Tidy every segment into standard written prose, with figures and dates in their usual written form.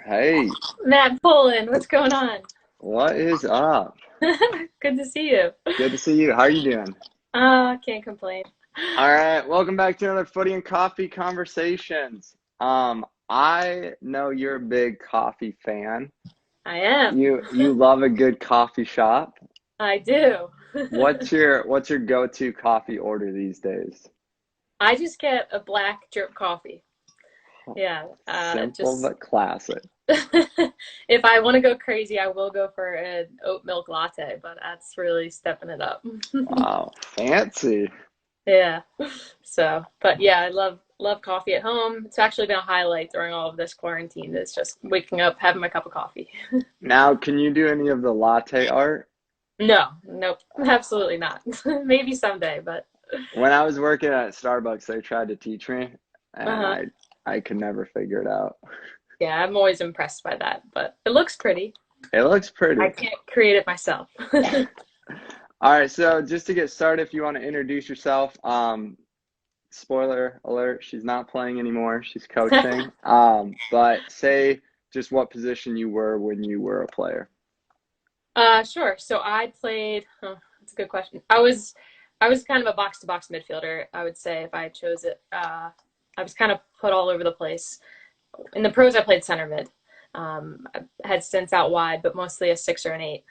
Hey, Matt Poland, what's going on? what is up? Good to see you. Good to see you. How are you doing? Can't complain. All right, welcome back to another Footy and Coffee Conversations. I know you're a big coffee fan. I am. You love a good coffee shop. I do. What's your go-to coffee order these days? I just get a black drip coffee. Yeah, Simple just but classic. if I want to go crazy, I will go for an oat milk latte, but that's really stepping it up. Wow, fancy. Yeah. So, but yeah, I love coffee at home. It's actually been a highlight during all of this quarantine. It's just waking up, having my cup of coffee. Now, can you do any of the latte art? No, nope, absolutely not. Maybe someday, but When I was working at Starbucks, they tried to teach me, and uh-huh. I could never figure it out. Yeah, I'm always impressed by that, but it looks pretty. It looks I pretty. can't create it myself. All right, so just to get started, if you want to introduce yourself, spoiler alert, she's not playing anymore. She's coaching. But say just what position you were when you were a player. Sure. So I played, that's a good question. I was kind of a box to box midfielder, I would say if I chose it. I was kind of put all over the place. In the pros, I played center mid. I had stints out wide, but mostly a six or an eight.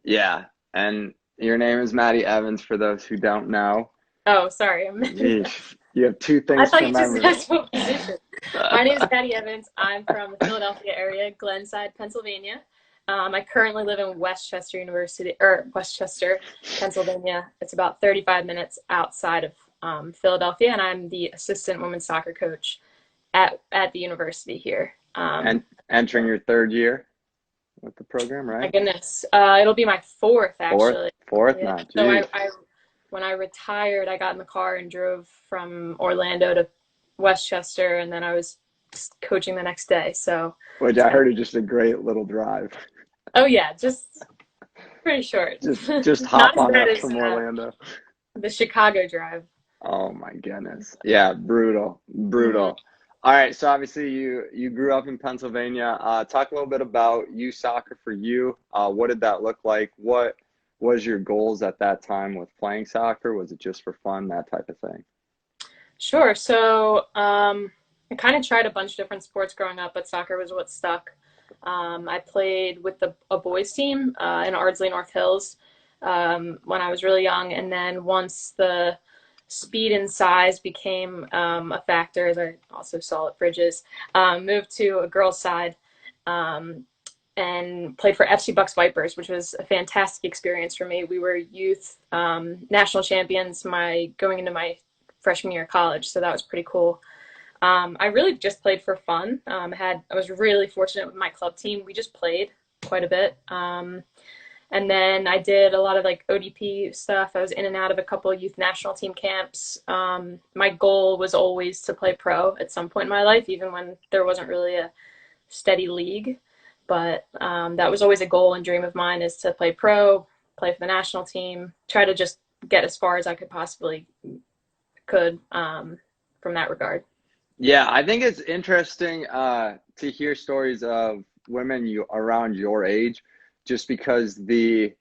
Yeah, and your name is Maddy Evans for those who don't know. Oh, sorry. Yeesh, you have two I things thought to you just memorize. asked what position. My name is Maddy Evans. I'm from the Philadelphia area, Glenside, Pennsylvania. I currently live in Westchester University, or Westchester, Pennsylvania. It's about 35 minutes outside of Philadelphia, and I'm the assistant women's soccer coach at the university here. And entering your third year with the program, My right? goodness, it'll be my fourth Fourth, actually. fourth Yeah. now. So Geez, when I retired, I got in the car and drove from Orlando to Westchester, and then I was coaching the next day. So which it's I been, heard is just a great little drive. oh yeah, just pretty short. Just hop Not as on bad up as from Orlando. the Chicago drive. Oh my goodness. Yeah, brutal, Hmm. brutal. All right, so obviously you grew up in Pennsylvania. Talk a little bit about youth soccer for you. What did that look like? What was your goals at that time with playing soccer? Was it just for fun, that type of thing? Sure. So I kind of tried a bunch of different sports growing up, but soccer was what stuck. I played with a boys team in Ardsley North Hills when I was really young, and then once the speed and size became a factor, as I also saw at Bridges, moved to a girls' side um, and played for FC Bucks Vipers, which was a fantastic experience for me. We were youth national champions my going into my freshman year of college, so that was pretty cool. I really just played for fun. I was really fortunate with my club team. We just played quite a bit. And then I did a lot of like ODP stuff. I was in and out of a couple of youth national team camps. My goal was always to play pro at some point in my life, even when there wasn't really a steady league. But that was always a goal and dream of mine is to play pro, play for the national team, try to just get as far as I could possibly could from that regard. Yeah, I think it's interesting to hear stories of women around your age, just because the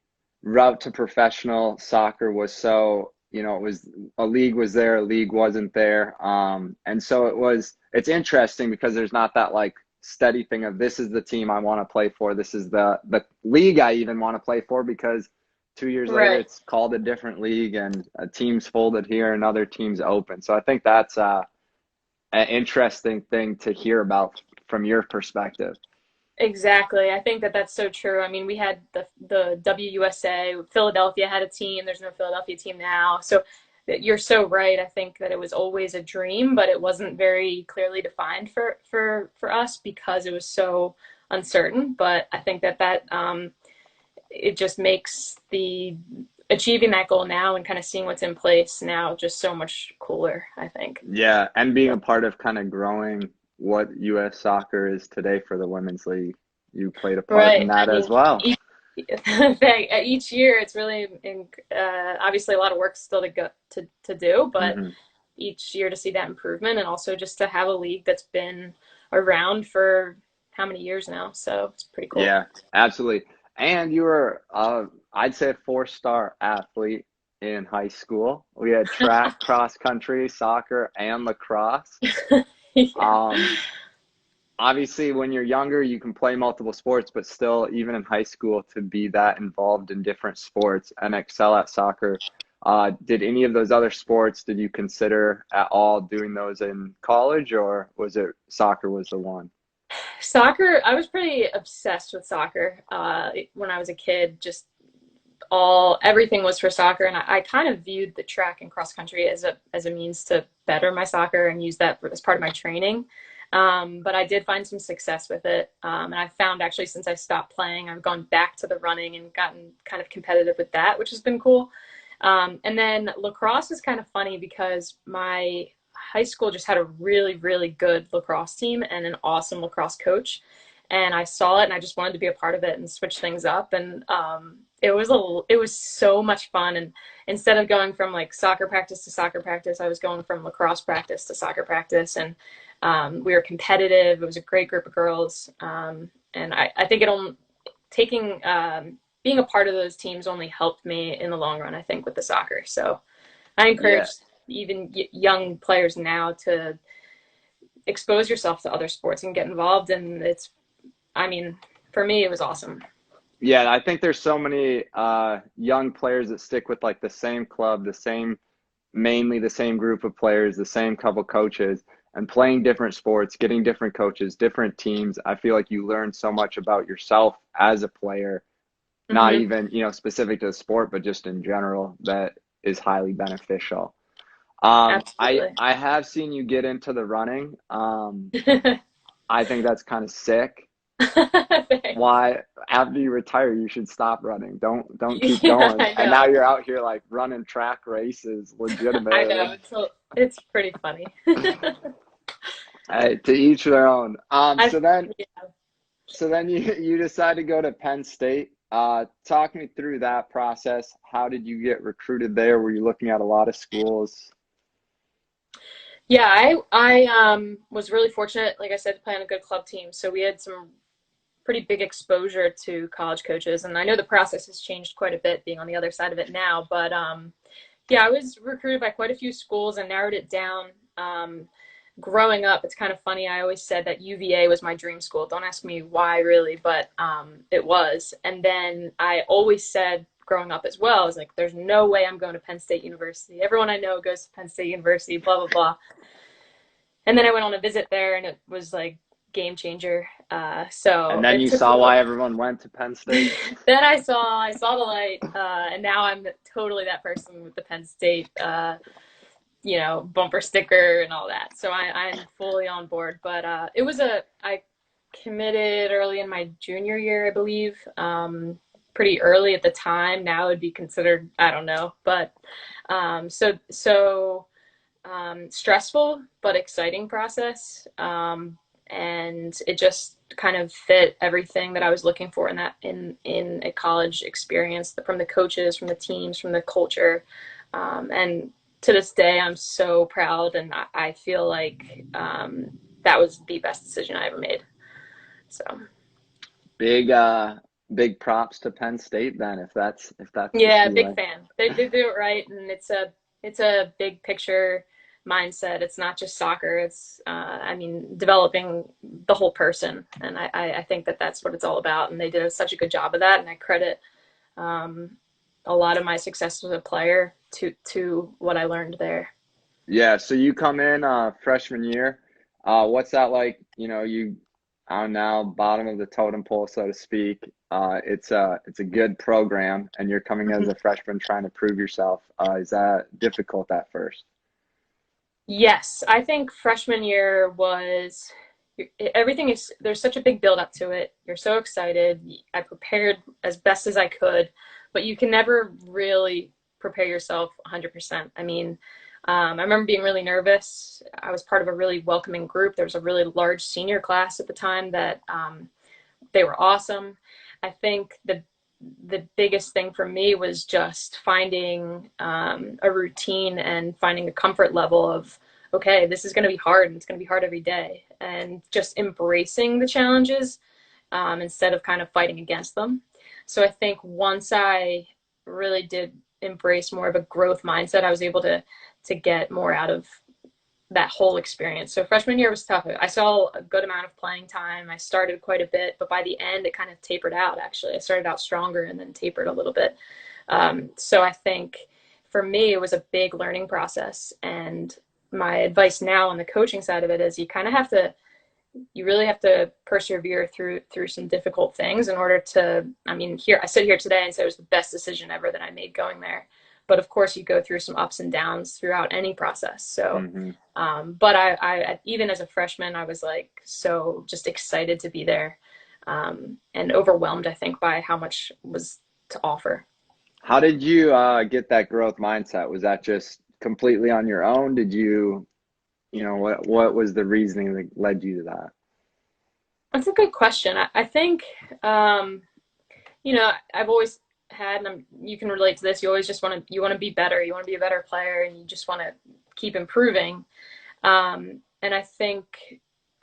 route to professional soccer was so, it was a league was there, a league wasn't there. And so it's interesting because there's not that like steady thing of this is the team I want to play for. This is the league I even want to play for because 2 years later Right. it's called a different league and a team's folded here and other teams open. So I think that's an interesting thing to hear about from your perspective. Exactly. I think that that's so true. I mean, we had the WUSA. Philadelphia had a team. There's no Philadelphia team now. So you're so right. I think that it was always a dream, but it wasn't very clearly defined for us because it was so uncertain. But I think that it just makes the achieving that goal now and kind of seeing what's in place now just so much cooler, I think. Yeah, and being a part of kind of growing what U.S. soccer is today for the women's league, you played a part in Right. I that as mean, well. each year it's really obviously a lot of work still to go to do, but Hmm. each year to see that improvement and also just to have a league that's been around for how many years now. So it's pretty cool. Yeah, absolutely. And you were, I'd say, a four-star athlete in high school. We had track, cross country, soccer, and lacrosse. Yeah. Um, Obviously, when you're younger, you can play multiple sports, but still, even in high school, to be that involved in different sports and excel at soccer. Did any of those other sports, did you consider at all doing those in college, or was it soccer was the one? Soccer, I was pretty obsessed with soccer when I was a kid. Just everything was for soccer, and I kind of viewed the track and cross country as a means to better my soccer and use that as part of my training. But I did find some success with it, and I found actually since I stopped playing, I've gone back to the running and gotten kind of competitive with that, which has been cool. And then lacrosse is kind of funny because my high school just had a really, really good lacrosse team and an awesome lacrosse coach. And I saw it and I just wanted to be a part of it and switch things up. And it was so much fun. And instead of going from like soccer practice to soccer practice, I was going from lacrosse practice to soccer practice. And we were competitive. It was a great group of girls. And I think taking being a part of those teams only helped me in the long run, I think, with the soccer. So I encourage Yeah. even young players now to expose yourself to other sports and get involved. And I mean, for me, it was awesome. Yeah, I think there's so many young players that stick with like the same club, mainly the same group of players, the same couple coaches, and playing different sports, getting different coaches, different teams. I feel like you learn so much about yourself as a player, not Hmm. even, specific to the sport, but just in general, that is highly beneficial. I Absolutely. I have seen you get into the running. I think that's kind of sick. Thanks. Why, after you retire, you should stop running. Don't keep Yeah, going. I And now know. you're out here like running track races I know. legitimately. It's pretty funny. Hey, to each their own. I Yeah. So then you decide to go to Penn State. Talk me through that process. How did you get recruited there? Were you looking at a lot of schools? Yeah, I was really fortunate, like I said, to play on a good club team. So we had some pretty big exposure to college coaches, and I know the process has changed quite a bit being on the other side of it now. But yeah, I was recruited by quite a few schools and narrowed it down. Growing up, it's kind of funny. I always said that UVA was my dream school. Don't ask me why, really, but it was. And then I always said, growing up as well, I was like, there's no way I'm going to Penn State University. Everyone I know goes to Penn State University, blah, blah, blah. And then I went on a visit there, and it was like game changer. And So then it you took saw me. why everyone went to Penn State. Then I saw the light, and now I'm totally that person with the Penn State, bumper sticker and all that. So I'm fully on board. But I committed early in my junior year, I believe. Pretty early at the time. Now it would be considered, I don't know, but stressful but exciting process. And it just kind of fit everything that I was looking for in a college experience, from the coaches, from the teams, from the culture. And to this day, I'm so proud, and I feel like that was the best decision I ever made. So Big big props to Penn State then, if that's the yeah, big feeling. fan. They do it right, and it's a big picture mindset. It's not just soccer. It's I mean, developing the whole person, and I think that that's what it's all about. And they did such a good job of that, and I credit um, a lot of my success as a player to what I learned there. Yeah, so you come in freshman year. What's that like? You are now bottom of the totem pole, so to speak. It's a good program, and you're coming as a freshman trying to prove yourself. Is that difficult at first? Yes, I think freshman year was everything is there's such a big build up to it. You're so excited. I prepared as best as I could, but you can never really prepare yourself 100%. I mean, I remember being really nervous. I was part of a really welcoming group. There was a really large senior class at the time that they were awesome. I think the biggest thing for me was just finding a routine and finding a comfort level okay, this is going to be hard and it's going to be hard every day. And just embracing the challenges instead of kind of fighting against them. So I think once I really did embrace more of a growth mindset, I was able to get more out of that whole experience. So freshman year was tough. I saw a good amount of playing time. I started quite a bit, but by the end, it kind of tapered out, actually. I started out stronger and then tapered a little bit. So I think for me, it was a big learning process. And my advice now on the coaching side of it is you kind of have to, you really have to persevere through some difficult things in order to, I mean, here, I sit here today and say it was the best decision ever that I made going there. But of course, you go through some ups and downs throughout any process. So, Mm-hmm. but I, even as a freshman, I was like so just excited to be there, and overwhelmed, I think, by how much was to offer. How did you get that growth mindset? Was that just completely on your own? Did you, what was the reasoning that led you to that? That's a good question. I think, I've always had, and you can relate to this. You always just you want to be better. You want to be a better player, and you just want to keep improving. And I think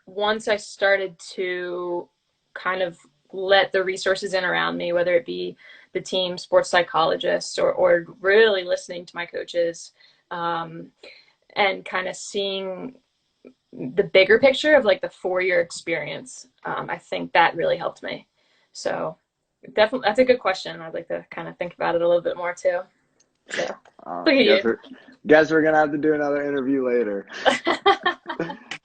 once I started to kind of let the resources in around me, whether it be the team, sports psychologists, or really listening to my coaches, and kind of seeing the bigger picture of like the 4-year experience, I think that really helped me. So definitely, that's a good question. I'd like to kind of think about it a little bit more too. So look at Guess you. we're guess we're gonna have to do another interview later.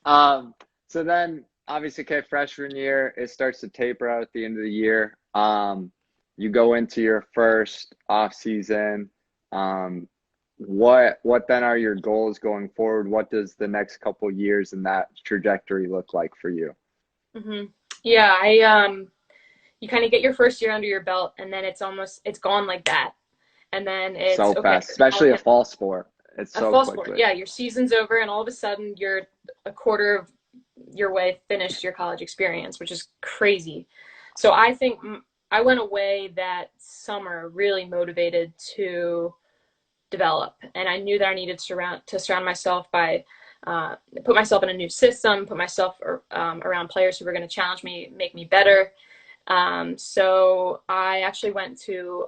So then obviously, okay, freshman year, it starts to taper out at the end of the year. You go into your first off season. What then are your goals going forward? What does the next couple years and that trajectory look like for you? hmm Yeah, you kind of get your first year under your belt, and then it's gone like that, and then it's So okay. fast, especially a fall sport. It's A so fall sport, quickly. yeah. Your season's over, and all of a sudden you're a quarter of your way finished your college experience, which is crazy. So I think I went away that summer really motivated to develop, and I knew that I needed to surround myself by put myself in a new system, put myself around players who were going to challenge me, make me better. So I actually went to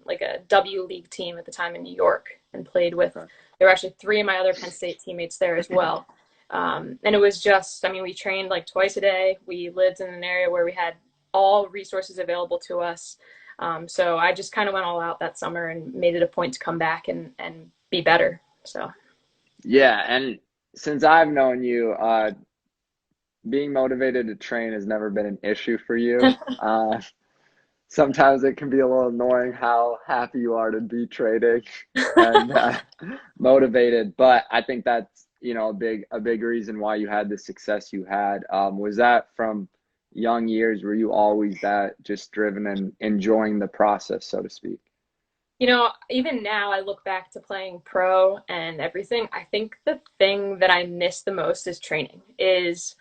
like a W League team at the time in New York and played with. Okay. There were actually 3 of my other Penn State teammates there as well. And it was just, I mean, we trained like twice a day. We lived in an area where we had all resources available to us. So I just kind of went all out that summer and made it a point to come back and be better. So Yeah, and since I've known you, being motivated to train has never been an issue for you. Sometimes it can be a little annoying how happy you are to be training and motivated, but I think that's a big reason why you had the success you had. Was that from young years? Were you always that just driven and enjoying the process, so to speak? even now I look back to playing pro and everything. I think the thing that I miss the most is training, is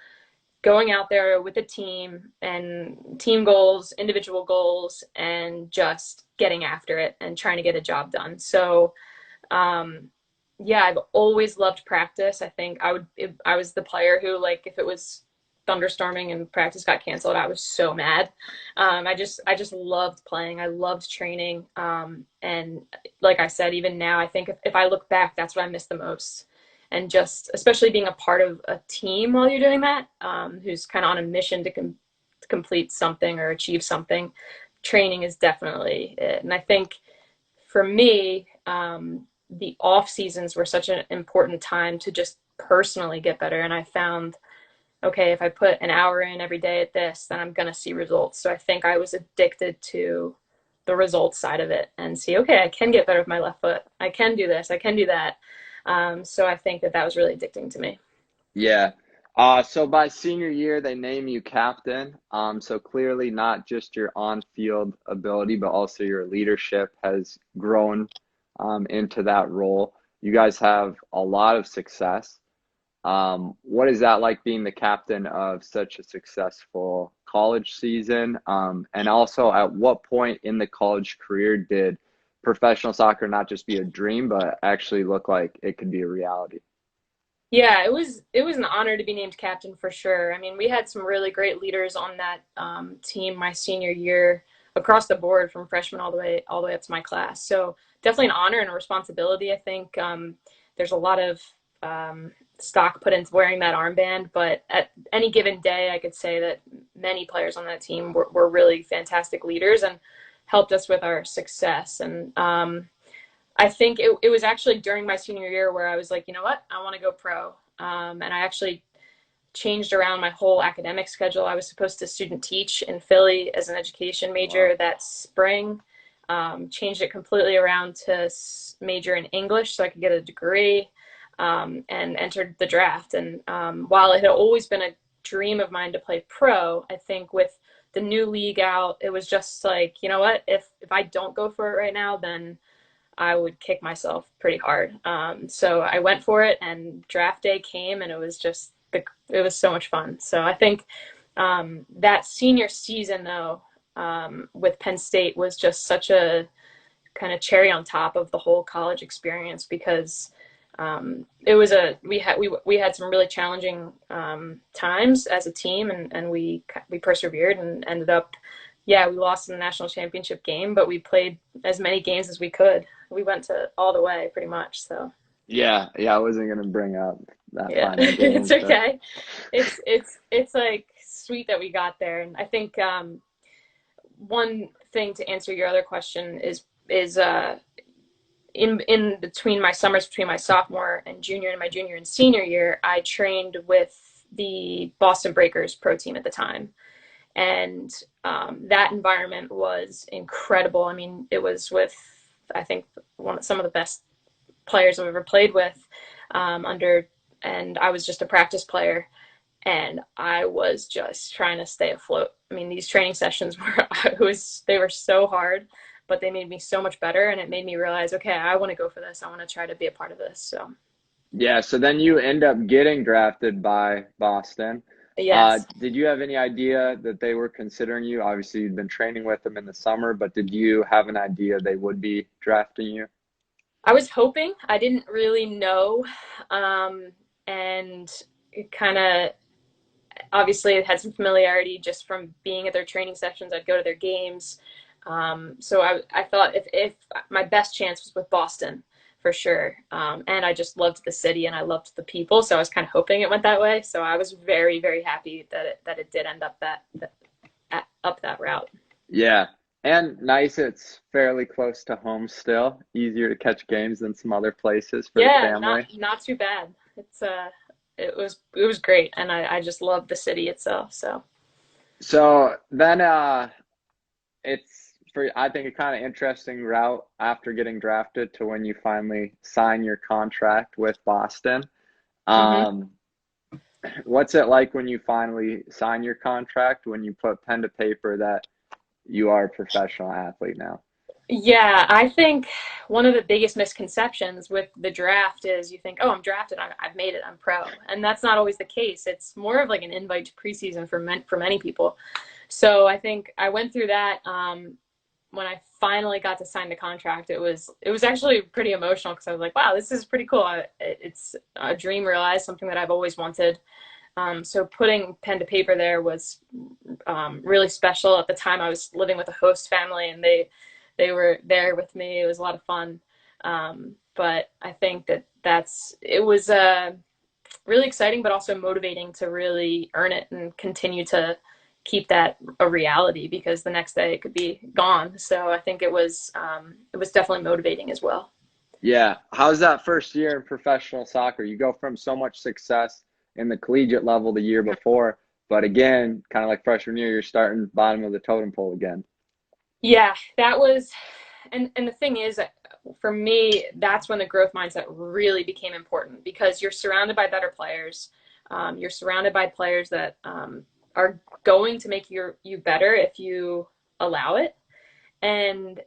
going out there with a team and team goals, individual goals, and just getting after it and trying to get a job done. So, yeah, I've always loved practice. I think I was the player who, like, if it was thunderstorming and practice got canceled, I was so mad. I just loved playing. I loved training. And like I said, even now, I think if I look back, that's what I miss the most. And just especially being a part of a team while you're doing that, who's kind of on a mission to complete something or achieve something. Training is definitely it. And I think for me, the off seasons were such an important time to just personally get better. And I found, okay, if I put an hour in every day at this, then I'm going to see results. So I think I was addicted to the results side of it and see, okay, I can get better with my left foot. I can do this. I can do that. So I think that was really addicting to me. Yeah. So by senior year, they name you captain. So clearly not just your on-field ability, but also your leadership has grown into that role. You guys have a lot of success. What is that like being the captain of such a successful college season? And also, at what point in the college career did professional soccer not just be a dream, but actually look like it could be a reality? Yeah, it was an honor to be named captain for sure. I mean, we had some really great leaders on that team my senior year across the board from freshman all the way up to my class. So definitely an honor and a responsibility. I think there's a lot of stock put into wearing that armband, but at any given day, I could say that many players on that team were really fantastic leaders and helped us with our success. And I think it was actually during my senior year where I was like, you know what, I want to go pro. And I actually changed around my whole academic schedule. I was supposed to student teach in Philly as an education major Wow. that spring. Changed it completely around to major in English so I could get a degree, and entered the draft. And while it had always been a dream of mine to play pro, I think with the new league out, it was just like, you know what, if I don't go for it right now, then I would kick myself pretty hard. So I went for it, and draft day came, and it was just it was so much fun. So I think that senior season, though, with Penn State was just such a kind of cherry on top of the whole college experience because it was we had some really challenging times as a team, and we persevered and ended up, yeah, we lost in the national championship game, but we played as many games as we could. We went to all the way pretty much. So Yeah, yeah, I wasn't gonna bring up that yeah, final it's game, but okay. It's like sweet that we got there, and I think one thing to answer your other question is in between my summers between my sophomore and junior and my junior and senior year, I trained with the Boston Breakers pro team at the time, and that environment was incredible. I mean, it was with, I think, some of the best players I've ever played with, under, and I was just a practice player, and I was just trying to stay afloat. I mean, these training sessions were they were so hard, but they made me so much better, and it made me realize, okay, I want to go for this. I want to try to be a part of this. So yeah, so then you end up getting drafted by Boston. yes, Did you have any idea that they were considering you? Obviously, you'd been training with them in the summer, but did you have an idea they would be drafting you? I was hoping. I didn't really know, and it kind of obviously had some familiarity just from being at their training sessions. I'd go to their games. So I thought if my best chance was with Boston for sure. And I just loved the city and I loved the people. So I was kind of hoping it went that way. So I was very, very happy that it did end up up that route. Yeah, and nice, it's fairly close to home still. Easier to catch games than some other places for the Yeah, family. not too bad. It was great, and I just love the city itself. So So then it's for I think a kind of interesting route after getting drafted to when you finally sign your contract with Boston. mhm. Um, what's it like when you finally sign your contract, when you put pen to paper that you are a professional athlete now? Yeah, I think one of the biggest misconceptions with the draft is you think, oh, I'm drafted, I've made it, I'm pro, and that's not always the case. It's more of like an invite to preseason for many people. So I think I went through that. When I finally got to sign the contract, it was actually pretty emotional because I was like, wow, this is pretty cool. It's a dream realized, something that I've always wanted. So putting pen to paper there was really special. At the time, I was living with a host family, and they were there with me. It was a lot of fun. But I think it was really exciting, but also motivating to really earn it and continue to keep that a reality because the next day it could be gone. So I think it was definitely motivating as well. Yeah. How's that first year in professional soccer? You go from so much success in the collegiate level the year before, but again, kind of like freshman year, you're starting bottom of the totem pole again. Yeah, that was, and the thing is, for me, that's when the growth mindset really became important because you're surrounded by better players. You're surrounded by players that are going to make you better if you allow it. And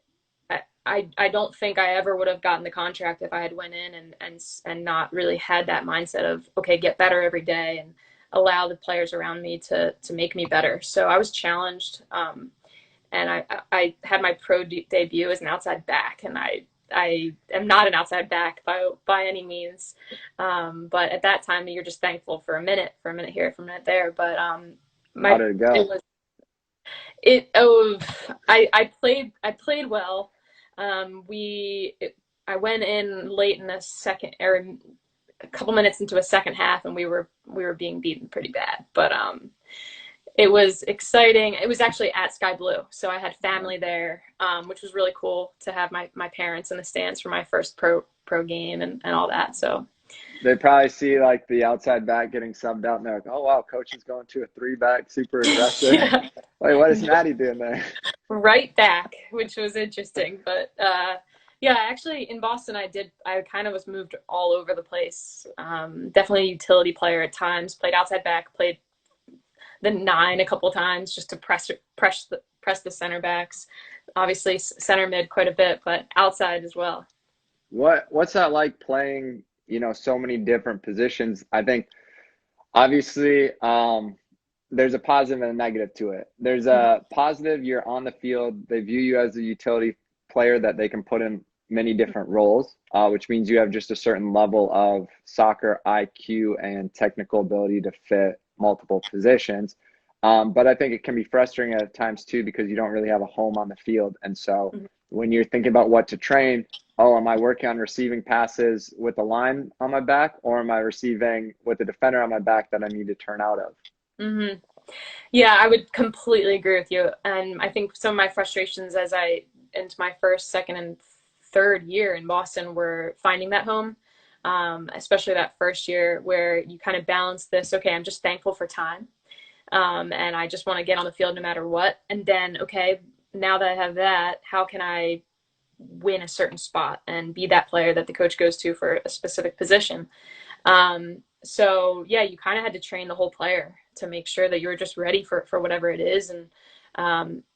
I don't think I ever would have gotten the contract if I had went in and not really had that mindset of, okay, get better every day and allow the players around me to make me better. So I was challenged, and I had my pro debut as an outside back, and I am not an outside back by any means. But at that time, you're just thankful for a minute here, for a minute there. But How my did it it go? was it oh I played well. I went in late in the second, or a couple minutes into a second half, and we were being beaten pretty bad. But it was exciting. It was actually at Sky Blue, so I had family there, which was really cool to have my parents in the stands for my first pro game and all that. So They probably see like the outside back getting subbed out and they're like, oh wow, coach is going to a three back, super aggressive. yeah, Wait, what is Maddy doing there? right back, which was interesting. But yeah, actually in Boston, I kind of was moved all over the place. Definitely a utility player at times. Played outside back, played the nine a couple of times just to press the center backs. Obviously center mid quite a bit, but outside as well. What's that like playing, so many different positions? I think obviously there's a positive and a negative to it. There's a positive, you're on the field, they view you as a utility player that they can put in many different roles, which means you have just a certain level of soccer IQ and technical ability to fit multiple positions. But I think it can be frustrating at times too because you don't really have a home on the field. And so when you're thinking about what to train, oh, am I working on receiving passes with a line on my back, or am I receiving with a defender on my back that I need to turn out of? Mm-hmm. Yeah, I would completely agree with you. And I think some of my frustrations into my first, second, and third year in Boston were finding that home, especially that first year where you kind of balance this, okay, I'm just thankful for time. And I just want to get on the field no matter what. And then, okay, now that I have that, how can I win a certain spot and be that player that the coach goes to for a specific position? So yeah, you kind of had to train the whole player to make sure that you were just ready for whatever it is. And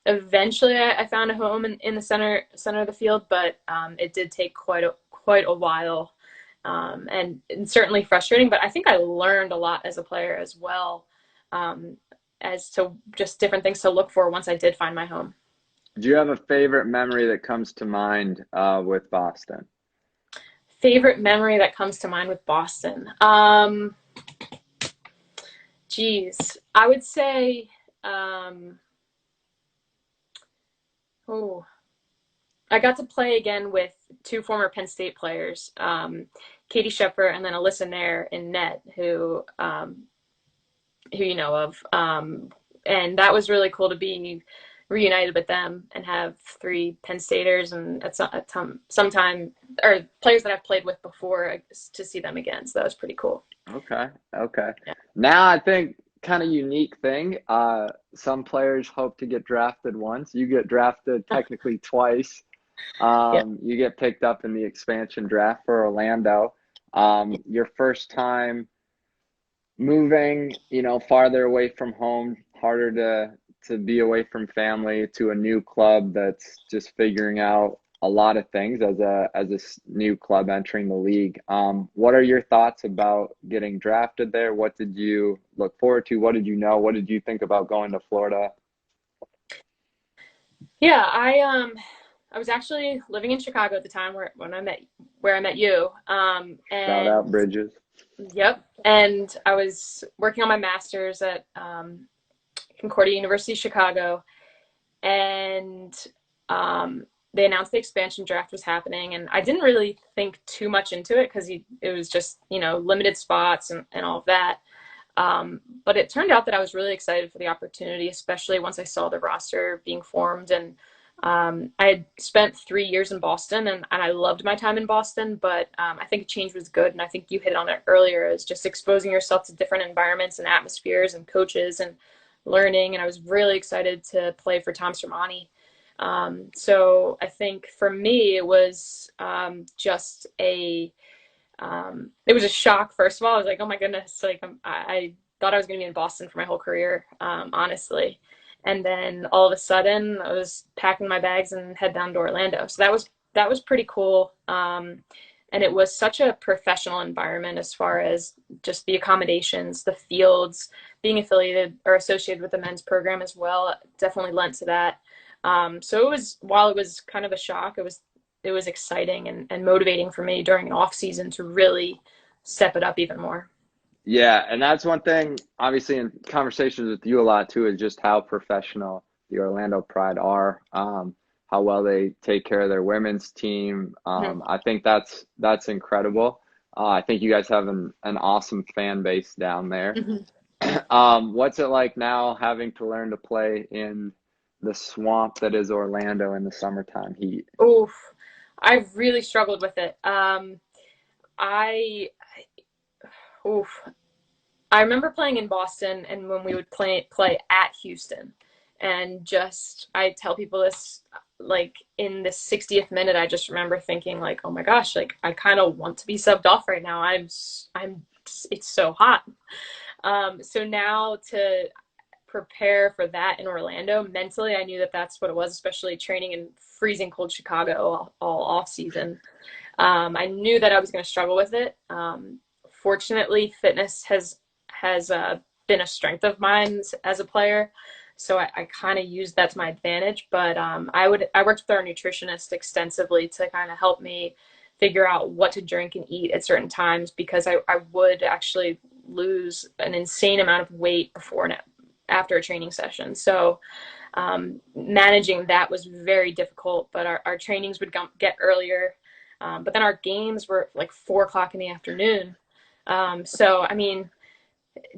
eventually I found a home in the center of the field, but it did take quite a while, and certainly frustrating. But I think I learned a lot as a player as well, as to just different things to look for once I did find my home. Do you have a favorite memory that comes to mind with Boston? Favorite memory that comes to mind with Boston? Geez, I would say, oh, I got to play again with two former Penn State players, Katie Shepard and then Alyssa Nair in net, who you know of. And that was really cool to be reunited with them and have three Penn Staters and at some time, or players that I've played with before, to see them again. So that was pretty cool. Okay. Okay. Yeah. Now I think kind of unique thing. Some players hope to get drafted once. You get drafted technically twice. Yeah. You get picked up in the expansion draft for Orlando. Your first time moving, farther away from home, harder to be away from family, to a new club that's just figuring out a lot of things as a new club entering the league. What are your thoughts about getting drafted there? What did you look forward to? What did you know? What did you think about going to Florida? Yeah, I was actually living in Chicago at the time where I met you. Shout out And Bridges. yep, and I was working on my master's at Concordia University, Chicago, and they announced the expansion draft was happening, and I didn't really think too much into it because it was just limited spots and all of that. But it turned out that I was really excited for the opportunity, especially once I saw the roster being formed. And I had spent 3 years in Boston, and I loved my time in Boston, but I think a change was good. And I think you hit on it earlier, is just exposing yourself to different environments and atmospheres and coaches and learning. And I was really excited to play for Tom Sermanni. So I think for me, it was just it was a shock. First of all, I was like, oh my goodness, like I thought I was going to be in Boston for my whole career, honestly. And then all of a sudden I was packing my bags and head down to Orlando. So that was pretty cool. And it was such a professional environment as far as just the accommodations, the fields, being affiliated or associated with the men's program as well, definitely lent to that. So while it was kind of a shock, it was was exciting and motivating for me during an off season to really step it up even more. Yeah, and that's one thing, obviously, in conversations with you a lot too, is just how professional the Orlando Pride are, how well they take care of their women's team. Mhm. I think that's incredible. I think you guys have an awesome fan base down there. Mhm. What's it like now having to learn to play in the swamp that is Orlando in the summertime heat? Oof, I really struggled with it. I oof, I remember playing in Boston, and when we would play at Houston, and just I tell people this, like in the 60th minute, I just remember thinking like, oh my gosh, like I kind of want to be subbed off right now. I'm it's so hot. So now to prepare for that in Orlando mentally, I knew that that's what it was, especially training in freezing cold Chicago all off season. I knew that I was going to struggle with it. Fortunately, fitness has been a strength of mine as a player, so I kind of used that to my advantage. But I worked with our nutritionist extensively to kind of help me figure out what to drink and eat at certain times, because I would actually lose an insane amount of weight before and after a training session. So managing that was very difficult, but our trainings would get earlier. But then our games were like 4 o'clock in the afternoon. So, I mean,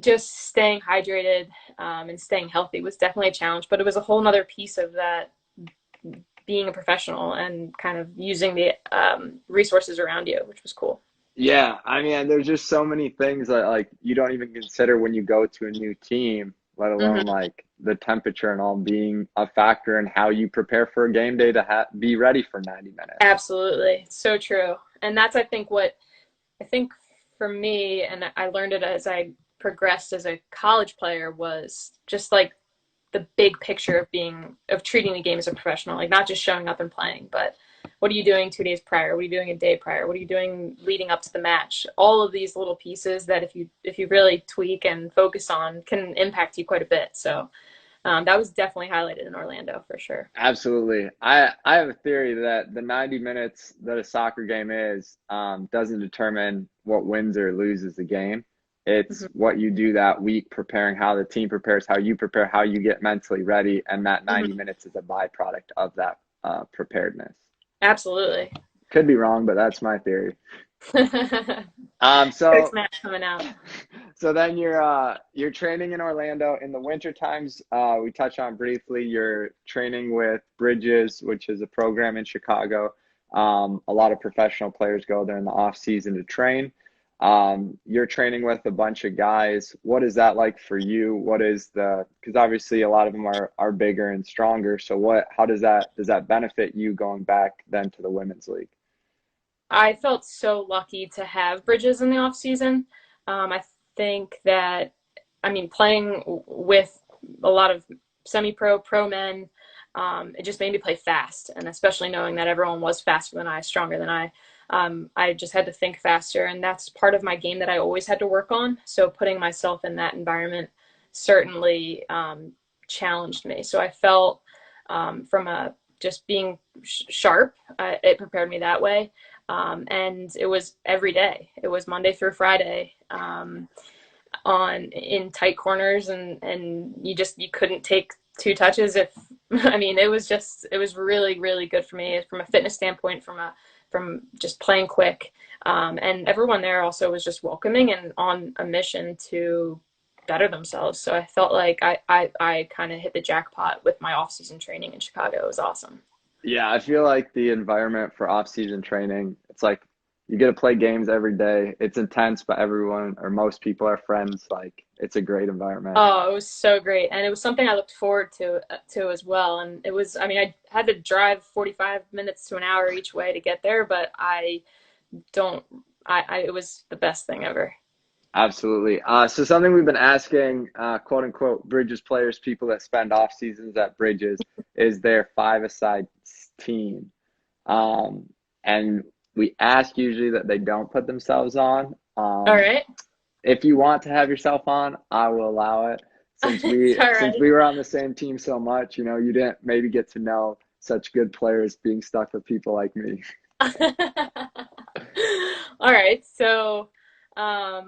just staying hydrated and staying healthy was definitely a challenge, but it was a whole nother piece of that, being a professional and kind of using the resources around you, which was cool. Yeah, I mean, there's just so many things that like you don't even consider when you go to a new team, let alone Hmm. like the temperature and all being a factor in how you prepare for a game day to be ready for 90 minutes. Absolutely. So true. And that's, I think, what I think for me, and I learned it as I progressed as a college player, was just like the big picture of treating the game as a professional, like not just showing up and playing, but what are you doing 2 days prior? What are you doing a day prior? What are you doing leading up to the match? All of these little pieces that if you really tweak and focus on can impact you quite a bit. So that was definitely highlighted in Orlando for sure. Absolutely. I have a theory that the 90 minutes that a soccer game is doesn't determine what wins or loses the game. It's Mm-hmm. what you do that week, preparing how the team prepares, how you prepare, how you get mentally ready, and that 90 Mm-hmm. minutes is a byproduct of that preparedness. Absolutely. Could be wrong, but that's my theory. First Um, so match coming out. so then you're training in Orlando in the winter times. We touched on briefly. You're training with Bridges, which is a program in Chicago. A lot of professional players go there in the off season to train. You're training with a bunch of guys. What is that like for you? What is because obviously a lot of them are bigger and stronger. So how does that benefit you going back then to the women's league? I felt so lucky to have Bridges in the off season. I think that, I mean, playing with a lot of semi-pro, pro men, it just made me play fast, and especially knowing that everyone was faster than I, stronger than I just had to think faster, and that's part of my game that I always had to work on. So putting myself in that environment certainly challenged me. So I felt from a just being sharp, it prepared me that way. And it was every day. It was Monday through Friday, on in tight corners, and you couldn't take two touches if I mean it was really good for me from a fitness standpoint, from just playing quick, and everyone there also was just welcoming and on a mission to better themselves. So I felt like I kind of hit the jackpot with my off season training in Chicago. It was awesome. Yeah, I feel like the environment for off-season training, it's like you get to play games every day. It's intense, but everyone or most people are friends. Like it's a great environment. Oh, it was so great, and it was something I looked forward to as well. And it was, I mean, I had to drive 45 minutes to an hour each way to get there, but I don't, it was the best thing ever. Absolutely. So something we've been asking, quote unquote, Bridges players, people that spend off seasons at Bridges, is their five-a-side team. And we ask usually that they don't put themselves on. All right. If you want to have yourself on, I will allow it. Since It's we all since right. we were on the same team so much, you didn't maybe get to know such good players being stuck with people like me. All right. So I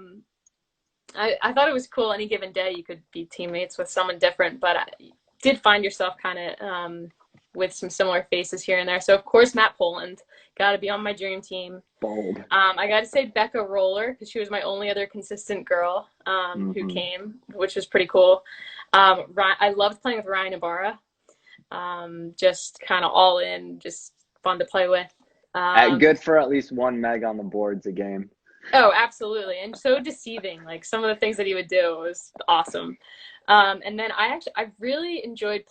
thought it was cool any given day you could be teammates with someone different, but I did find yourself kind of with some similar faces here and there. So, of course, Matt Poland, got to be on my dream team. Bold. I got to say Becca Roller, because she was my only other consistent girl who came, which was pretty cool. I loved playing with Ryan Ibarra. Just kind of all in, just fun to play with. Good for at least 1 meg on the boards a game. Oh, absolutely. And so deceiving. Like some of the things that he would do was awesome. And then I really enjoyed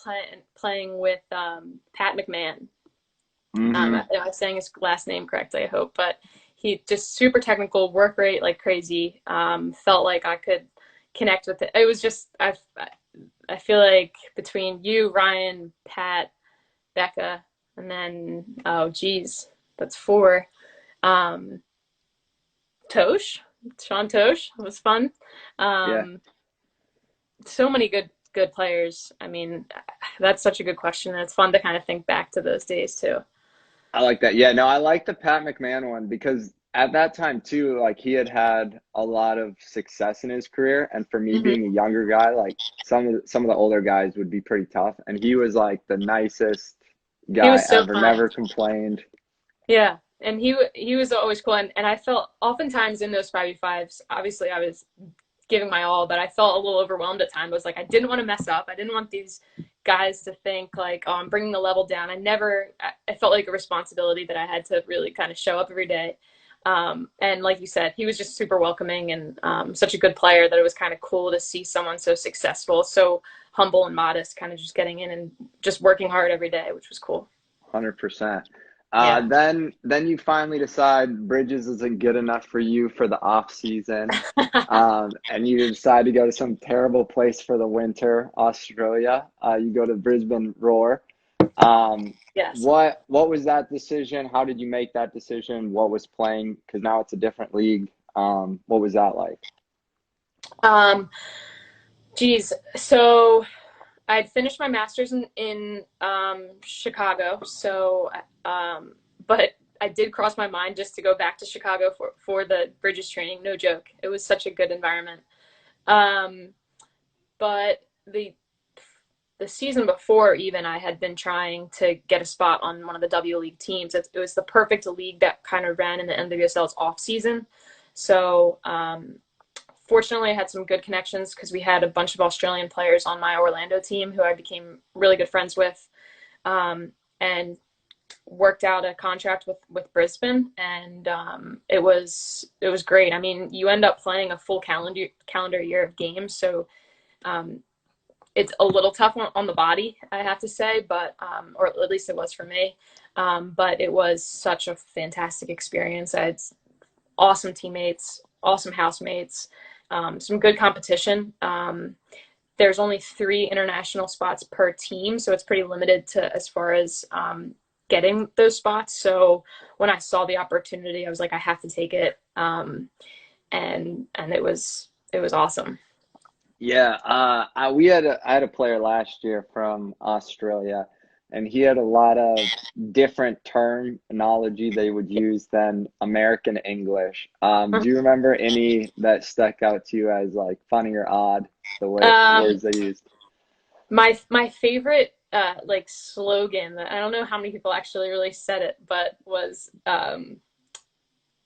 playing with Pat McMahon. I'm saying his last name correctly, I hope, but he just super technical, work rate like crazy. Felt like I could connect with it. It was just, I feel like between you, Ryan, Pat, Becca, and then, oh geez, that's 4. Sean Tosh. It was fun. Yeah. So many good players. I mean, that's such a good question. And it's fun to kind of think back to those days too. I like that. Yeah, no, I like the Pat McMahon one because at that time too, like he had a lot of success in his career. And for me being a younger guy, like some of the older guys would be pretty tough. And he was like the nicest guy ever, never complained. Yeah. And he was always cool. And I felt oftentimes in those 5v5s, obviously I was giving my all, but I felt a little overwhelmed at times. I was like, I didn't want to mess up. I didn't want these guys to think like, oh, I'm bringing the level down. I felt like a responsibility that I had to really kind of show up every day. And like you said, he was just super welcoming and such a good player that it was kind of cool to see someone so successful, so humble and modest, kind of just getting in and just working hard every day, which was cool. 100%. Yeah. Then you finally decide Bridges isn't good enough for you for the off season, and you decide to go to some terrible place for the winter, Australia. You go to Brisbane Roar. Yes. What was that decision? How did you make that decision? What was playing? Because now it's a different league. What was that like? Geez, so I'd finished my master's in Chicago, so but I did cross my mind just to go back to Chicago for the Bridges training. No joke, it was such a good environment. But the season before, even I had been trying to get a spot on one of the W League teams. It was the perfect league that kind of ran in the NWSL's off season. So fortunately, I had some good connections because we had a bunch of Australian players on my Orlando team who I became really good friends with, and worked out a contract with Brisbane, and it was great. I mean, you end up playing a full calendar year of games, so it's a little tough on the body, I have to say, but or at least it was for me. But it was such a fantastic experience. I had awesome teammates, awesome housemates. Some good competition. There's only 3 international spots per team, so it's pretty limited to as far as getting those spots. So when I saw the opportunity, I was like, I have to take it, and it was awesome. Yeah, I had a player last year from Australia, and he had a lot of different terminology they would use than American English. Do you remember any that stuck out to you as like funny or odd, the words they used? My favorite like slogan, I don't know how many people actually really said it, but was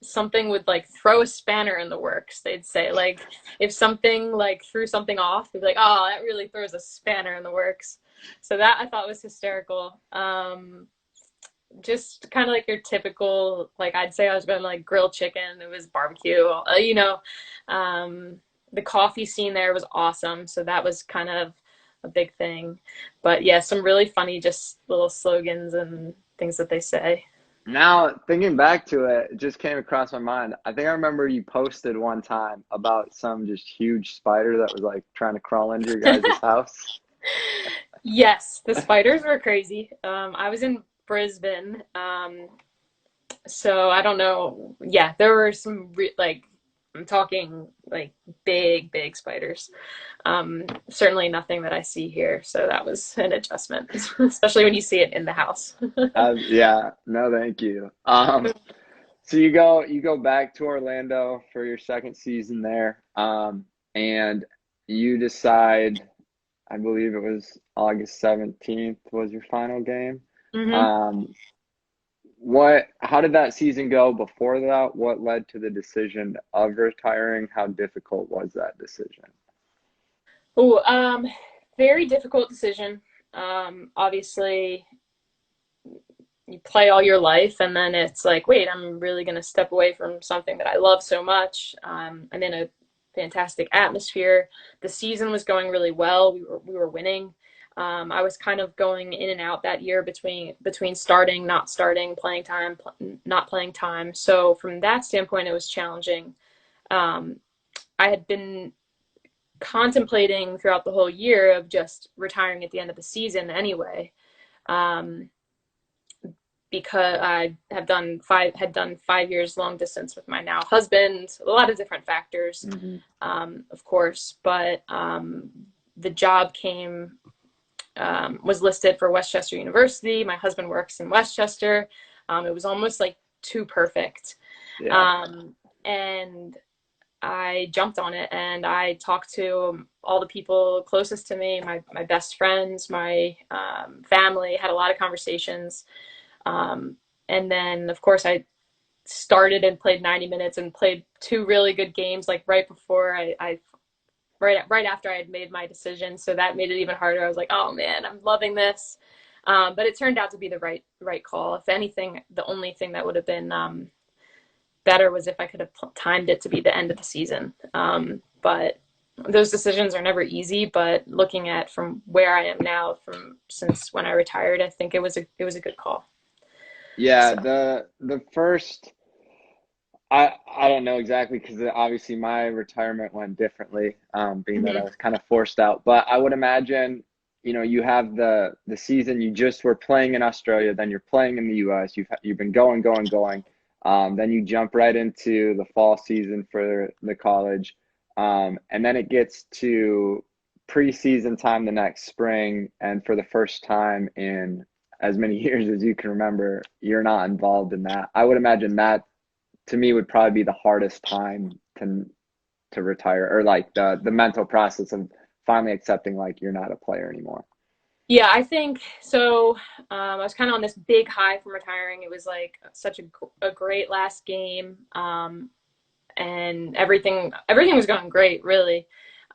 something with like throw a spanner in the works. They'd say like if something like threw something off, they'd be like, oh, that really throws a spanner in the works. So that I thought was hysterical. Just kind of like your typical, like I'd say I was going to like grilled chicken. It was barbecue, the coffee scene there was awesome. So that was kind of a big thing. But yeah, some really funny, just little slogans and things that they say. Now, thinking back to it, it just came across my mind. I think I remember you posted one time about some just huge spider that was like trying to crawl into your guys' house. Yes, the spiders were crazy. I was in Brisbane, so I don't know. Yeah, there were some like I'm talking like big, big spiders. Certainly nothing that I see here. So that was an adjustment, especially when you see it in the house. Yeah, no, thank you. So you go back to Orlando for your second season there, and you decide, I believe it was August 17th was your final game. hmm Um, how did that season go before that? What led to the decision of retiring? How difficult was that decision? Oh, very difficult decision. Obviously, you play all your life, and then it's like, wait, I'm really going to step away from something that I love so much. I'm in a fantastic atmosphere. The season was going really well. We were winning. I was kind of going in and out that year between starting, not starting, playing time, not playing time. So from that standpoint, it was challenging. Um, I had been contemplating throughout the whole year of just retiring at the end of the season anyway. Um, because I have done had done 5 years long distance with my now husband. A lot of different factors, Hmm. of course, but the job was listed for Westchester University. My husband works in Westchester. It was almost like too perfect, Yeah. um, and I jumped on it and I talked to all the people closest to me, my best friends, my family, had a lot of conversations. Um, and then, of course, I started and played 90 minutes and played two really good games like right before I right after I had made my decision. So that made it even harder. I was like, oh man, I'm loving this. But it turned out to be the right call. If anything, the only thing that would have been better was if I could have timed it to be the end of the season. But those decisions are never easy. But looking at from where I am now, from since when I retired, I think it was a good call. Yeah, So. the first I don't know exactly because obviously my retirement went differently, being that I Mm-hmm. was kind of forced out. But I would imagine, you have the season you just were playing in Australia, then you're playing in the U.S. You've been going, going, going. Then you jump right into the fall season for the college, and then it gets to preseason time the next spring, and for the first time in as many years as you can remember, you're not involved in that. I would imagine that to me would probably be the hardest time to retire, or like the mental process of finally accepting like you're not a player anymore. Yeah, I think so. I was kind of on this big high from retiring. It was like such a great last game, and everything was going great, really.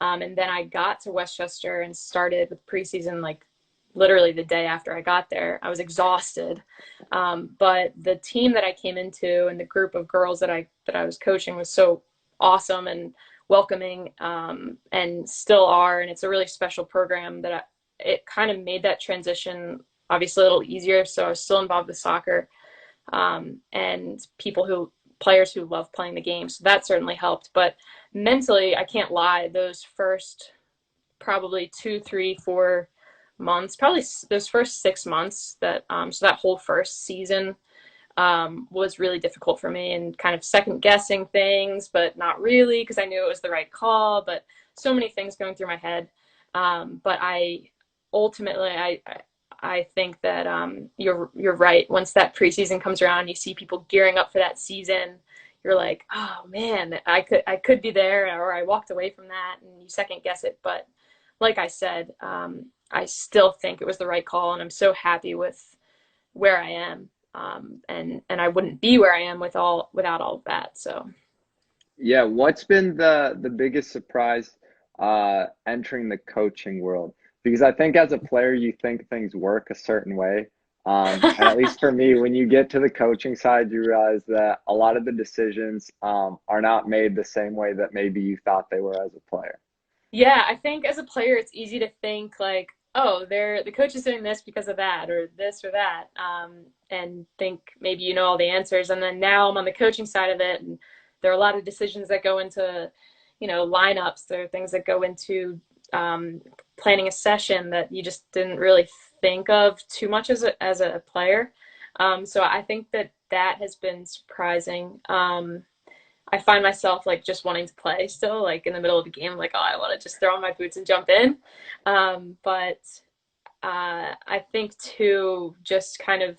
And then I got to Westchester and started with preseason like literally the day after I got there. I was exhausted, but the team that I came into and the group of girls that I was coaching was so awesome and welcoming, and still are. And it's a really special program it kind of made that transition obviously a little easier. So I was still involved with soccer, and players who love playing the game. So that certainly helped. But mentally, I can't lie, those first probably 2, 3, 4 months, probably those first 6 months so that whole first season was really difficult for me and kind of second guessing things, but not really because I knew it was the right call. But so many things going through my head. But ultimately, I think that you're right. Once that preseason comes around, you see people gearing up for that season. You're like, oh man, I could be there, or I walked away from that, and you second guess it. But like I said, I still think it was the right call, and I'm so happy with where I am. And I wouldn't be where I am without all of that. So. Yeah, what's been the biggest surprise entering the coaching world? Because I think as a player, you think things work a certain way. And at least for me, when you get to the coaching side, you realize that a lot of the decisions are not made the same way that maybe you thought they were as a player. Yeah, I think as a player, it's easy to think like, oh, the coach is doing this because of that, or this or that, and think maybe you know all the answers. And then now I'm on the coaching side of it, and there are a lot of decisions that go into, lineups. There are things that go into planning a session that you just didn't really think of too much as a player. So I think that has been surprising. I find myself like just wanting to play still, like in the middle of the game, like, oh, I want to just throw on my boots and jump in. But I think too, just kind of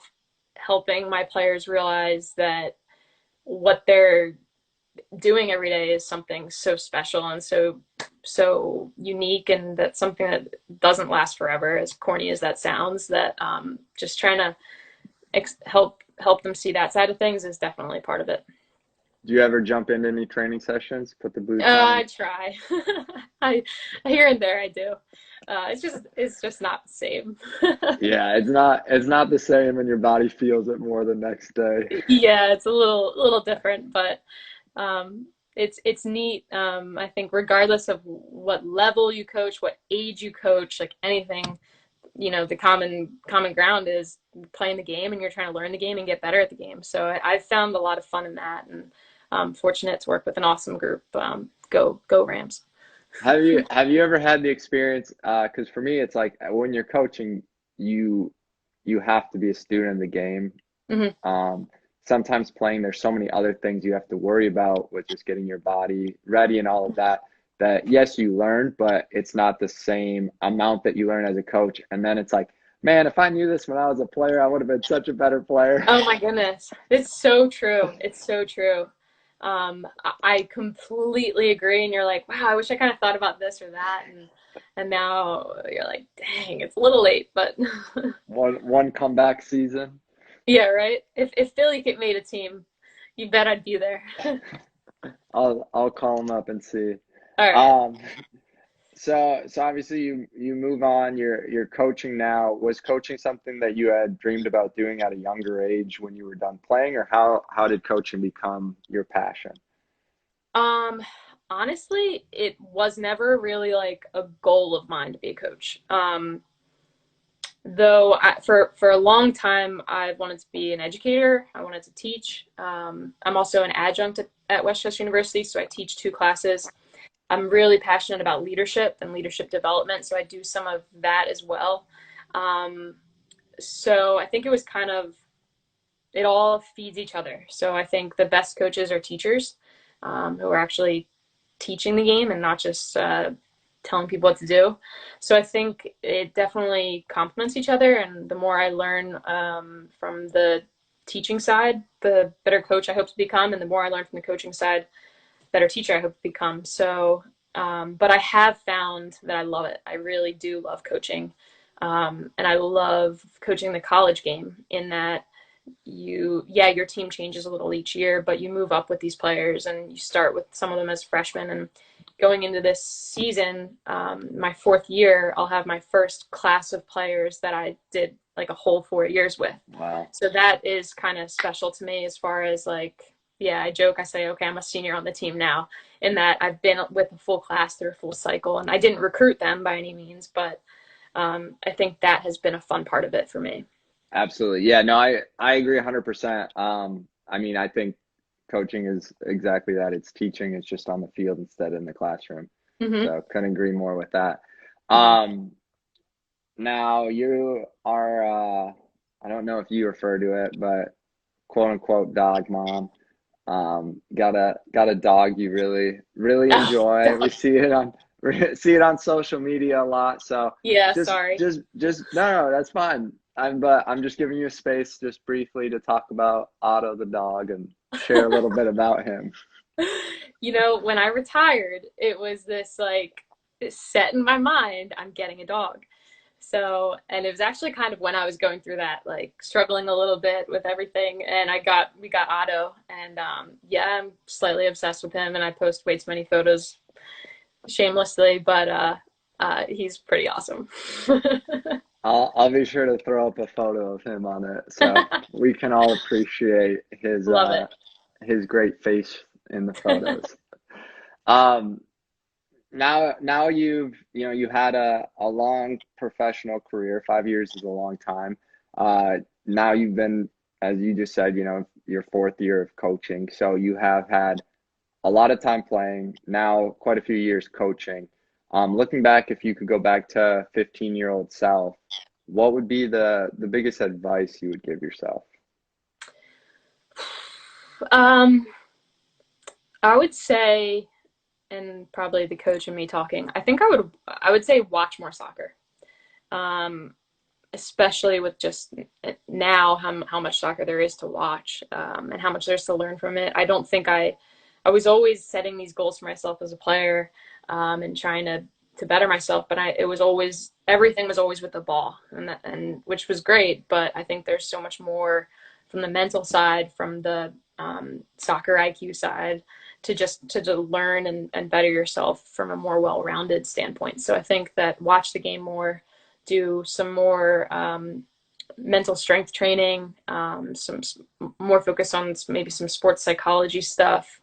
helping my players realize that what they're doing every day is something so special and so unique, and that's something that doesn't last forever, as corny as that sounds. That just trying to help them see that side of things is definitely part of it. Do you ever jump into any training sessions, put the boots on? I try. I here and there I do. It's just not the same. Yeah, it's not the same, and your body feels it more the next day. Yeah, it's a little different, but it's neat. I think regardless of what level you coach, what age you coach, like anything, the common ground is playing the game, and you're trying to learn the game and get better at the game. So I've found a lot of fun in that, and I'm fortunate to work with an awesome group. Go Rams. Have you ever had the experience? Because for me, it's like when you're coaching, you you have to be a student of the game. Hmm. Um, Sometimes playing, there's so many other things you have to worry about with just getting your body ready and all of that. That yes, you learn, but it's not the same amount that you learn as a coach. And then it's like, man, if I knew this when I was a player, I would have been such a better player. Oh my goodness, it's so true. It's so true. I completely agree. And you're like, wow, I wish I kind of thought about this or that, and now you're like, dang, it's a little late, but One comeback season. yeah, right. If Philly could made a team, you bet I'd be there. I'll call him up and see. All right. Um, so obviously you move on. You're coaching now. Was coaching something that you had dreamed about doing at a younger age when you were done playing, or how did coaching become your passion? Um, Honestly, it was never really like a goal of mine to be a coach. Though for a long time I've wanted to be an educator. I wanted to teach. I'm also an adjunct at West Chester University, so I teach two classes. I'm really passionate about leadership and leadership development, so I do some of that as well. Um, so I think it was kind of, it all feeds each other. So I think the best coaches are teachers, who are actually teaching the game and not just telling people what to do. So I think it definitely complements each other. And the more I learn from the teaching side, the better coach I hope to become. And the more I learn from the coaching side, better teacher I hope to become. So, but I have found that I love it. I really do love coaching. And I love coaching the college game in that your team changes a little each year, but you move up with these players and you start with some of them as freshmen. And going into this season, my fourth year, I'll have my first class of players that I did like a whole 4 years with. Wow. So that is kind of special to me as far as like, yeah, I joke, I say, okay, I'm a senior on the team now, in that I've been with a full class through a full cycle. And I didn't recruit them by any means, but I think that has been a fun part of it for me. Absolutely. Yeah, no, I agree 100%. I mean, I think coaching is exactly that. It's teaching. It's just on the field instead in the classroom. Hmm. So couldn't agree more with that. Hmm. Um, Now you are, I don't know if you refer to it, but quote unquote dog mom. Got a dog you really Oh, enjoy. We God. see it on see it on social media a lot. So Yeah, just sorry. just no, that's fine. But I'm just giving you a space just briefly to talk about Otto the dog and share a little bit about him. When I retired, it was this like set in my mind, I'm getting a dog. So, and it was actually kind of when I was going through that, like struggling a little bit with everything, and we got Otto, and yeah, I'm slightly obsessed with him, and I post way too many photos shamelessly, but he's pretty awesome. I'll be sure to throw up a photo of him on it so we can all appreciate Love it. his great face in the photos. Um, now you had a long professional career. 5 years is a long time. Now you've been, as you just said, your fourth year of coaching. So you have had a lot of time playing, now quite a few years coaching. Looking back, if you could go back to 15-year-old self, what would be the biggest advice you would give yourself? Um, I would say, and probably the coach and me talking, I think I would say watch more soccer. Um, Especially with just now how much soccer there is to watch, and how much there's to learn from it. I don't think I was always setting these goals for myself as a player, and trying to better myself, but it was always everything was always with the ball, and which was great. But I think there's so much more from the mental side, from the soccer IQ side, to learn and better yourself from a more well-rounded standpoint. So I think that watch the game more, do some more mental strength training, some more focus on maybe some sports psychology stuff,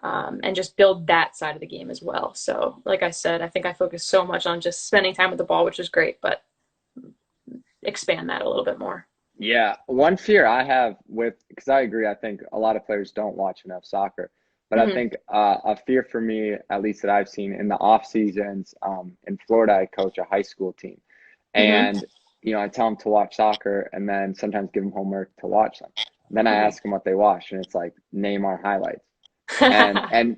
and just build that side of the game as well. So, like I said, I think I focus so much on just spending time with the ball, which is great, but expand that a little bit more. Yeah, one fear I have with, because I agree, I think a lot of players don't watch enough soccer, but I Mm-hmm. think a fear for me, at least that I've seen in the off seasons, in Florida, I coach a high school team, Mm-hmm. and I tell them to watch soccer, and then sometimes give them homework to watch them. Then I Mm-hmm. ask them what they watch, and it's like name our highlights. And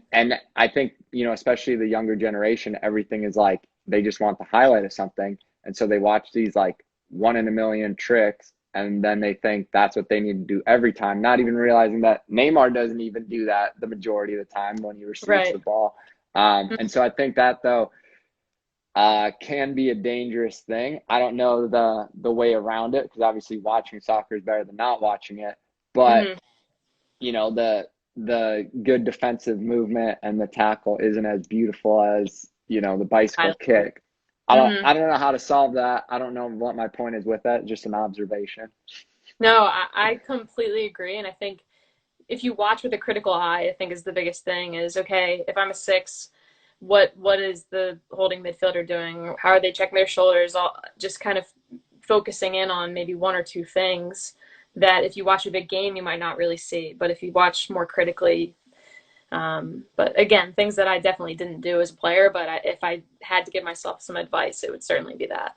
I think, especially the younger generation, everything is like they just want the highlight of something. And so they watch these like one in a million tricks, and then they think that's what they need to do every time, not even realizing that Neymar doesn't even do that the majority of the time when he receives the Right. ball. And so I think that though can be a dangerous thing. I don't know the way around it, because obviously watching soccer is better than not watching it. But Mm-hmm. the good defensive movement and the tackle isn't as beautiful as the bicycle kick. I don't Mm-hmm. I don't know how to solve that. I don't know what my point is with that. Just an observation. No, I completely agree, and I think if you watch with a critical eye, I think is the biggest thing. Is okay, if I'm a six, what is the holding midfielder doing? How are they checking their shoulders? All just kind of focusing in on maybe one or two things that if you watch a big game you might not really see, but if you watch more critically. But again, things that I definitely didn't do as a player, but if I had to give myself some advice, it would certainly be that.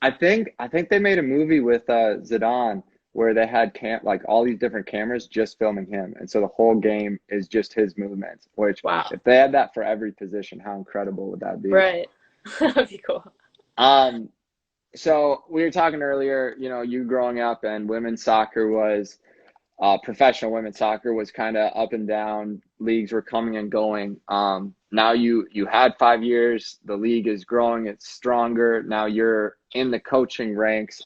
I think they made a movie with Zidane where they had like all these different cameras just filming him, and so the whole game is just his movements. Which, Wow. if they had that for every position, how incredible would that be? Right. That'd be cool. Um, so we were talking earlier, you growing up and women's soccer was professional women's soccer was kind of up and down. Leagues were coming and going. Now you had 5 years. The league is growing. It's stronger. Now you're in the coaching ranks.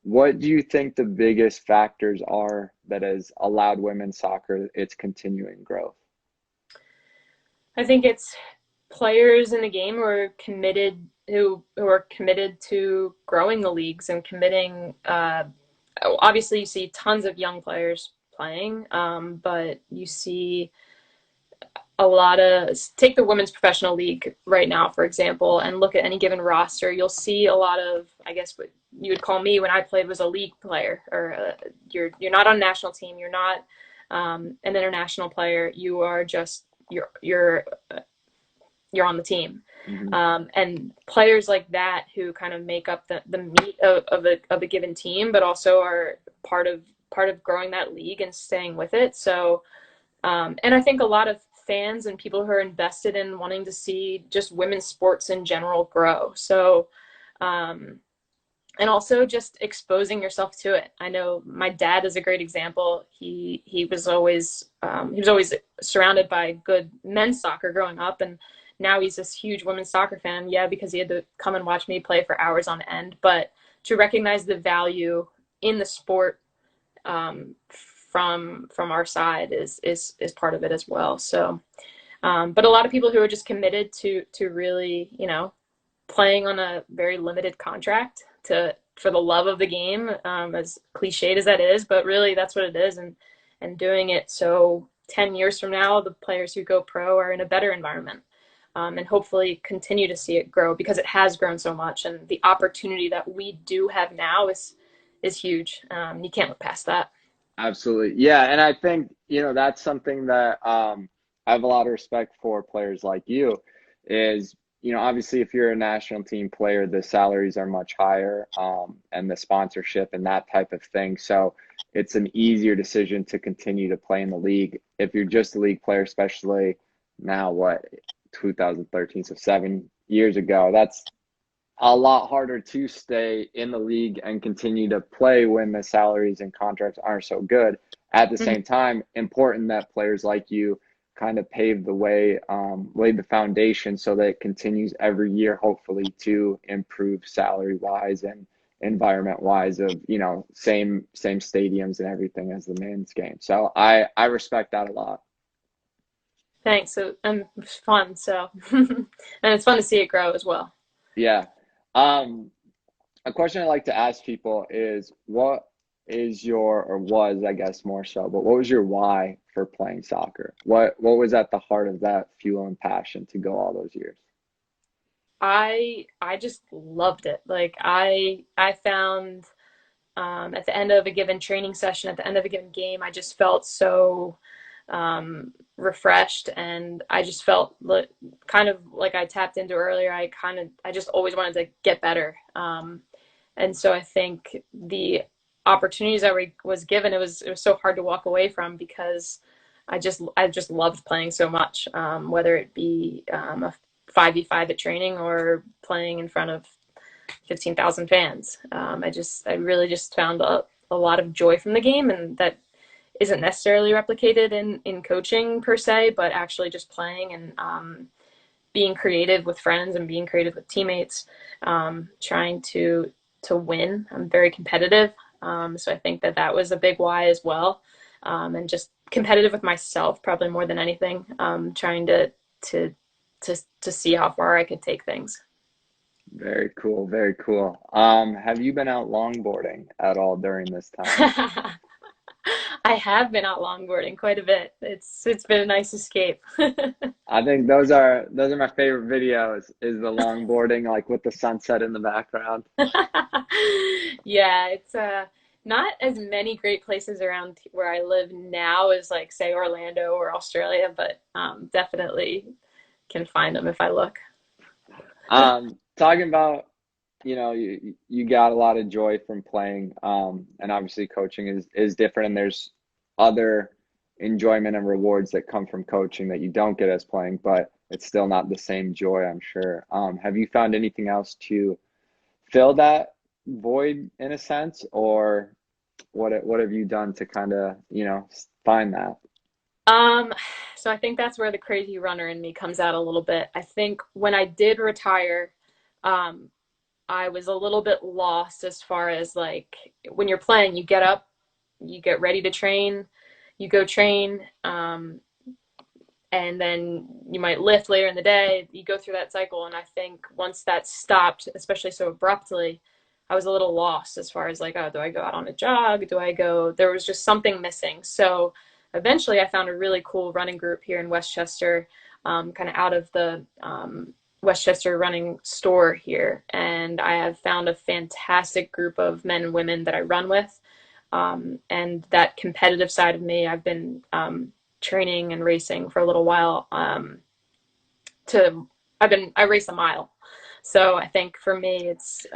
What do you think the biggest factors are that has allowed women's soccer its continuing growth? I think it's players in the game who are committed to growing the leagues and committing. Obviously, you see tons of young players playing, but you see a lot of take the women's professional league right now, for example, and look at any given roster. You'll see a lot of, I guess, what you would call me when I played was a league player, or you're not on a national team, you're not an international player, you are just you're on the team. Hmm. And players like that who kind of make up the meat of a given team, but also are part of growing that league and staying with it. So, and I think a lot of fans and people who are invested in wanting to see just women's sports in general grow. So, um, and also just exposing yourself to it. I know my dad is a great example. He was always surrounded by good men's soccer growing up, and now he's this huge women's soccer fan. Yeah, because he had to come and watch me play for hours on end, but to recognize the value in the sport, from our side is part of it as well. So, but a lot of people who are just committed to really, playing on a very limited contract to for the love of the game, as cliched as that is, but really that's what it is, and doing it so 10 years from now the players who go pro are in a better environment, and hopefully continue to see it grow because it has grown so much, and the opportunity that we do have now is huge. You can't look past that. Absolutely. Yeah. And I think, that's something that I have a lot of respect for players like you is, obviously if you're a national team player, the salaries are much higher, and the sponsorship and that type of thing. So it's an easier decision to continue to play in the league if you're just a league player, especially now, what, 2013, so 7 years ago, that's a lot harder to stay in the league and continue to play when the salaries and contracts aren't so good. At the Mhm. same time, important that players like you kind of paved the way, laid the foundation so that it continues every year, hopefully, to improve salary wise and environment wise of, same stadiums and everything as the men's game. So I respect that a lot. Thanks. So, it's fun. So, and it's fun to see it grow as well. Yeah. A question I like to ask people is what is your, or was, I guess more so, but what was your why for playing soccer? What was at the heart of that fuel and passion to go all those years? I just loved it. Like I found at the end of a given training session, at the end of a given game, I just felt so refreshed, and I just felt kind of like I tapped into earlier. I just always wanted to get better, and so I think the opportunities I was given, it was so hard to walk away from because I just loved playing so much, whether it be a 5v5 at training or playing in front of 15,000 fans. I really just found a lot of joy from the game, and that isn't necessarily replicated in coaching per se, but actually just playing and being creative with friends and being creative with teammates, trying to win. I'm very competitive, so I think that was a big why as well, and just competitive with myself probably more than anything, trying to to see how far I could take things. Very cool, very cool. Have you been out longboarding at all during this time? I have been out longboarding quite a bit. It's been a nice escape. I think those are my favorite videos, is the longboarding, like with the sunset in the background. Yeah, it's not as many great places around where I live now as like say Orlando or Australia, but definitely can find them if I look. Talking about, you got a lot of joy from playing, and obviously coaching is different, and there's other enjoyment and rewards that come from coaching that you don't get as playing, but it's still not the same joy, I'm sure. Have you found anything else to fill that void in a sense, or what have you done to kind of, find that? Um, so I think that's where the crazy runner in me comes out a little bit. I think when I did retire, um, I was a little bit lost as far as like when you're playing, you get up, you get ready to train, you go train, and then you might lift later in the day. You go through that cycle, and I think once that stopped, especially so abruptly, I was a little lost as far as like, oh, do I go out on a jog? Do I go? There was just something missing. So eventually, I found a really cool running group here in Westchester, kind of out of the Westchester running store here, and I have found a fantastic group of men and women that I run with. And that competitive side of me, I've been training and racing for a little while. To I race a mile, so I think for me it's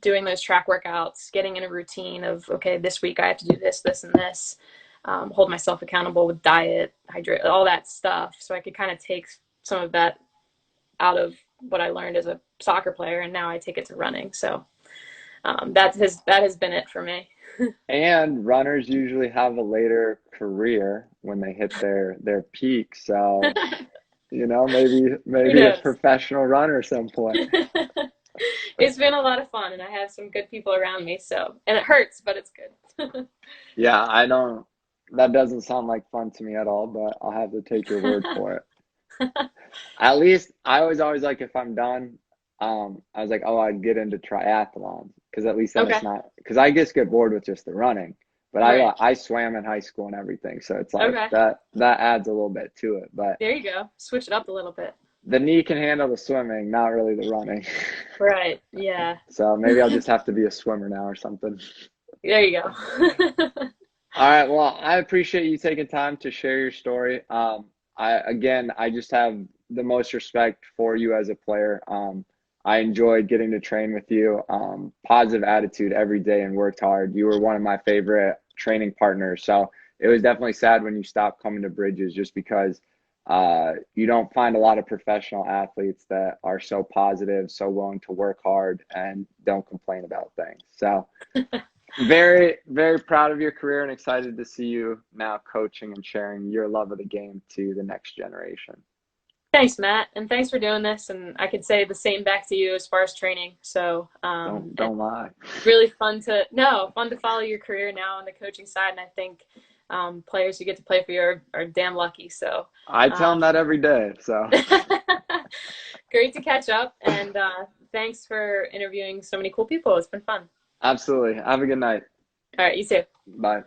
doing those track workouts, getting in a routine of okay, this week I have to do this, this, and this. Hold myself accountable with diet, hydrate, all that stuff, so I could kind of take some of that out of what I learned as a soccer player, and now I take it to running. So that has been it for me. And runners usually have a later career when they hit their peak. So, maybe Who maybe a knows? professional runner at some point. It's been a lot of fun, and I have some good people around me. So, and it hurts, but it's good. Yeah, I don't, that doesn't sound like fun to me at all, but I'll have to take your word for it. At least I was always like, if I'm done, I was like, oh, I'd get into triathlons because at least then it's Okay. not, because I just get bored with just the running. But Right. I swam in high school and everything, so it's like Okay. that adds a little bit to it. But There you go. Switch it up a little bit. the knee can handle the swimming, not really the running. Right. Yeah. So maybe I'll just have to be a swimmer now or something. There you go. All right. Well, I appreciate you taking time to share your story. I just have the most respect for you as a player. I enjoyed getting to train with you. Positive attitude every day and worked hard. You were one of my favorite training partners. So it was definitely sad when you stopped coming to Bridges, just because you don't find a lot of professional athletes that are so positive, so willing to work hard, and don't complain about things. So very, very proud of your career and excited to see you now coaching and sharing your love of the game to the next generation. Thanks, Matt, and thanks for doing this. And I could say the same back to you as far as training. So, Don't lie. really fun to follow your career now on the coaching side. And I think players who get to play for you are damn lucky. So I tell them that every day. So great to catch up, and thanks for interviewing so many cool people. It's been fun. absolutely. Have a good night. All right, you too. Bye.